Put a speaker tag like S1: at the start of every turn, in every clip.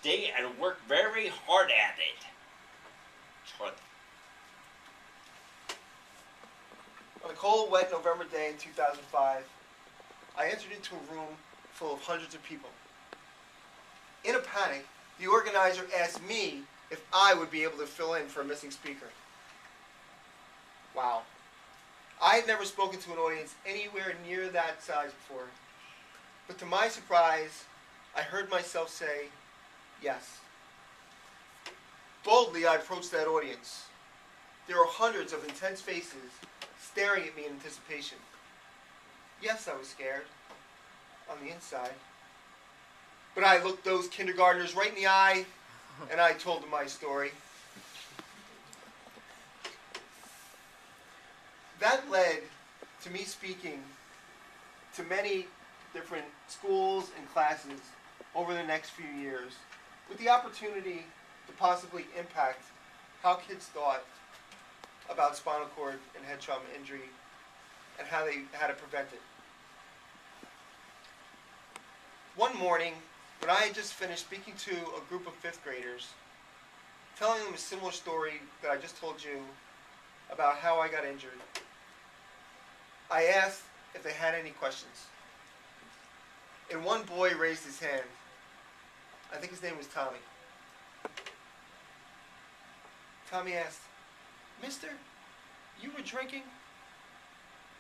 S1: day and work very hard at it. Charlie.
S2: On a cold, wet November day in 2005, I entered into a room full of hundreds of people. In a panic, the organizer asked me if I would be able to fill in for a missing speaker. Wow. I had never spoken to an audience anywhere near that size before. But to my surprise, I heard myself say, yes. Boldly, I approached that audience. There were hundreds of intense faces staring at me in anticipation. Yes, I was scared. On the inside. But I looked those kindergartners right in the eye, and I told them my story. That led to me speaking to many different schools and classes over the next few years, with the opportunity to possibly impact how kids thought about spinal cord and head trauma injury and how to prevent it. One morning, when I had just finished speaking to a group of fifth graders, telling them a similar story that I just told you about how I got injured, I asked if they had any questions. And one boy raised his hand. I think his name was Tommy. Tommy asked, "Mister, you were drinking?"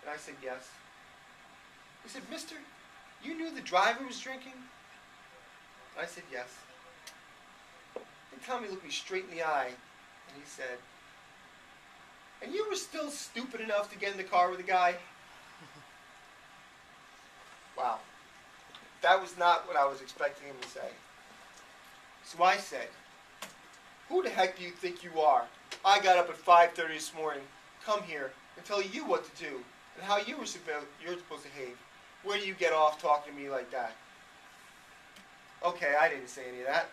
S2: And I said, "Yes." He said, "Mister, you knew the driver was drinking?" And I said, "Yes." And Tommy looked me straight in the eye, and he said, "And you were still stupid enough to get in the car with the guy?" Wow. That was not what I was expecting him to say. So I said, "Who the heck do you think you are? I got up at 5:30 this morning, come here, and tell you what to do, and how you're supposed to behave. Where do you get off talking to me like that?" Okay, I didn't say any of that.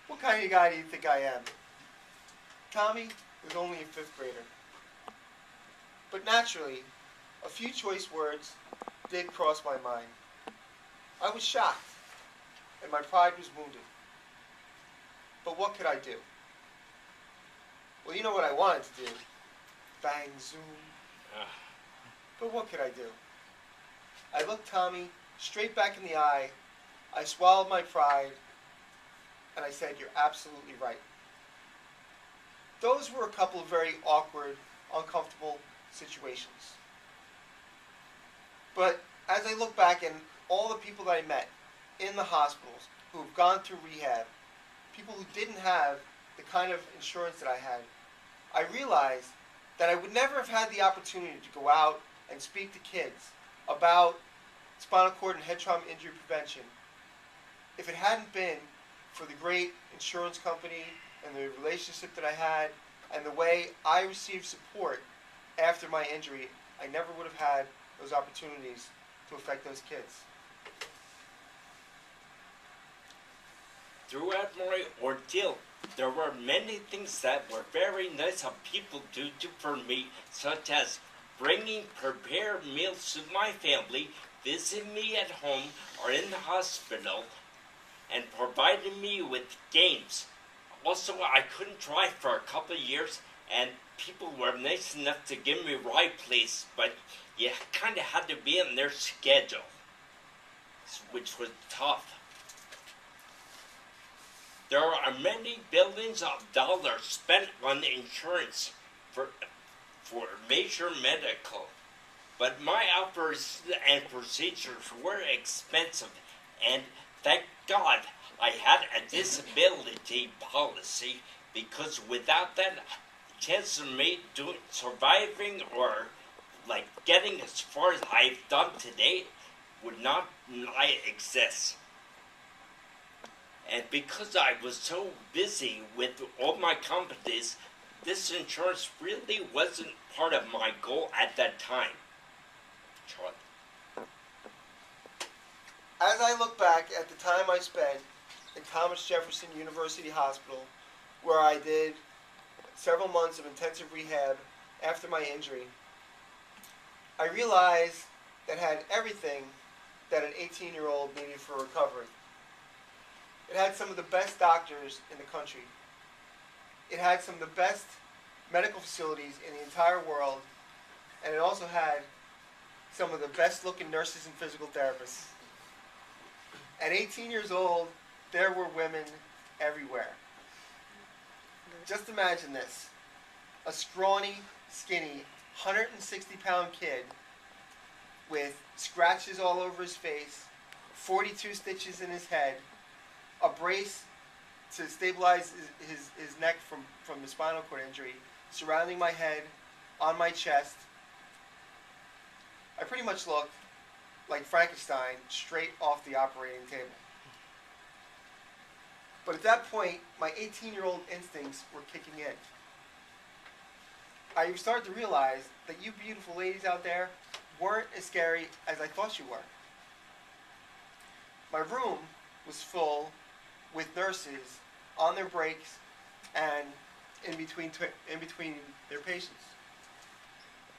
S2: What kind of guy do you think I am? Tommy was only a fifth grader. But naturally, a few choice words did cross my mind. I was shocked, and my pride was wounded. But what could I do? Well, you know what I wanted to do. Bang, zoom. But what could I do? I looked Tommy straight back in the eye. I swallowed my pride, and I said, "You're absolutely right." Those were a couple of very awkward, uncomfortable situations. But as I look back and all the people that I met in the hospitals who have gone through rehab, people who didn't have the kind of insurance that I had, I realized that I would never have had the opportunity to go out and speak to kids about spinal cord and head trauma injury prevention if it hadn't been for the great insurance company and the relationship that I had and the way I received support after my injury. I never would have had those opportunities to affect those kids.
S1: Throughout my ordeal, there were many things that were very nice of people to do for me, such as bringing prepared meals to my family, visiting me at home or in the hospital, and providing me with games. Also, I couldn't drive for a couple of years, and people were nice enough to give me ride places, but you kind of had to be in their schedule, which was tough. There are many billions of dollars spent on insurance for major medical, but my operations and procedures were expensive, and thank God I had a disability policy, because without that, chances of me surviving or getting as far as I've done today would not exist. And because I was so busy with all my companies, this insurance really wasn't part of my goal at that time. Charlie.
S2: As I look back at the time I spent in Thomas Jefferson University Hospital, where I did several months of intensive rehab after my injury, I realized that I had everything that an 18-year-old needed for recovery. It had some of the best doctors in the country. It had some of the best medical facilities in the entire world, and it also had some of the best looking nurses and physical therapists. At 18 years old, there were women everywhere. Just imagine this. A scrawny, skinny, 160-pound kid with scratches all over his face, 42 stitches in his head, a brace to stabilize his neck from the spinal cord injury, surrounding my head, on my chest. I pretty much looked like Frankenstein straight off the operating table. But at that point, my 18-year-old instincts were kicking in. I started to realize that you beautiful ladies out there weren't as scary as I thought you were. My room was full with nurses on their breaks and in between their patients.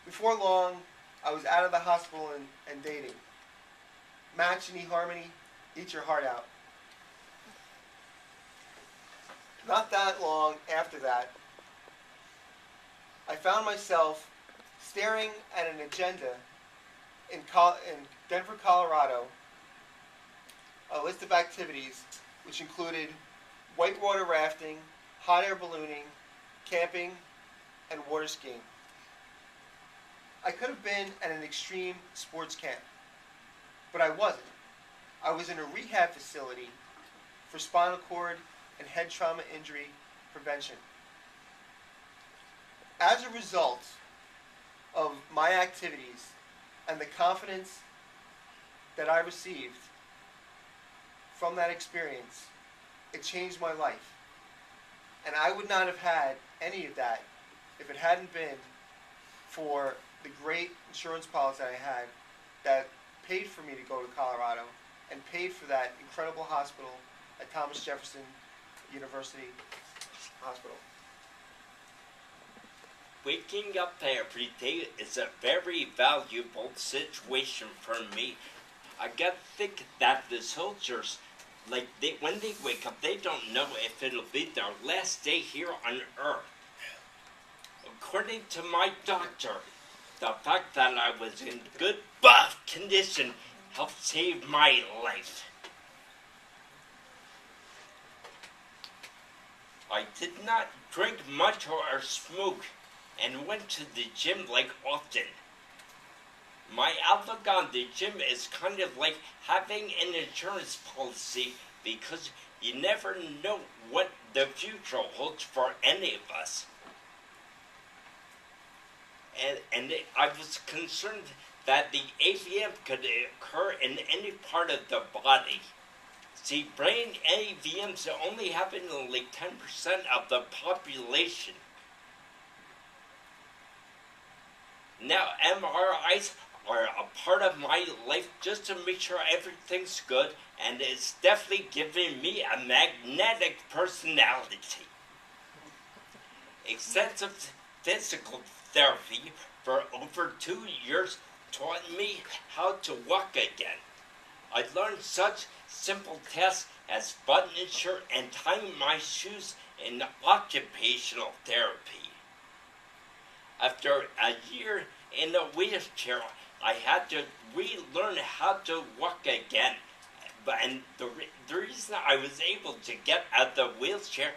S2: Before long, I was out of the hospital and dating. Match and eHarmony, eat your heart out. Not that long after that, I found myself staring at an agenda in Denver, Colorado, a list of activities which included whitewater rafting, hot air ballooning, camping, and water skiing. I could have been at an extreme sports camp, but I wasn't. I was in a rehab facility for spinal cord and head trauma injury prevention. As a result of my activities and the confidence that I received from that experience, it changed my life. And I would not have had any of that if it hadn't been for the great insurance policy I had that paid for me to go to Colorado and paid for that incredible hospital at Thomas Jefferson University Hospital.
S1: Waking up every day is a very valuable situation for me. I gotta think that the soldiers, when they wake up, they don't know if it'll be their last day here on Earth. According to my doctor, the fact that I was in good buff condition helped save my life. I did not drink much or smoke and went to the gym often. My outlook on the gym is kind of like having an insurance policy because you never know what the future holds for any of us. And I was concerned that the AVM could occur in any part of the body. See, brain AVMs only happen in 10% of the population. Now, MRIs are a part of my life just to make sure everything's good, and it's definitely giving me a magnetic personality. Extensive physical therapy for over 2 years taught me how to walk again. I learned such simple tasks as buttoning shirt and tying my shoes in occupational therapy. After a year in a wheelchair, I had to relearn how to walk again. And the reason I was able to get out of the wheelchair,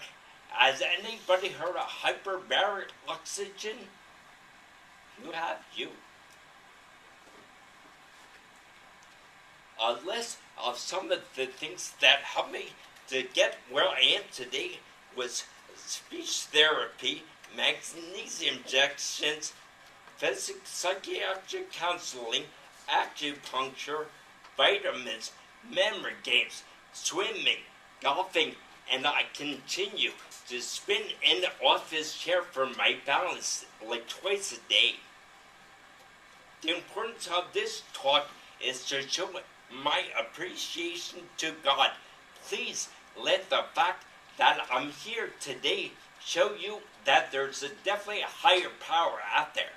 S1: has anybody heard of hyperbaric oxygen? You. A list of some of the things that helped me to get where I am today was speech therapy, magnesium injections, psychiatric counseling, acupuncture, vitamins, memory games, swimming, golfing, and I continue to spin in the office chair for my balance twice a day. The importance of this talk is to show my appreciation to God. Please let the fact that I'm here today show you that there's definitely a higher power out there.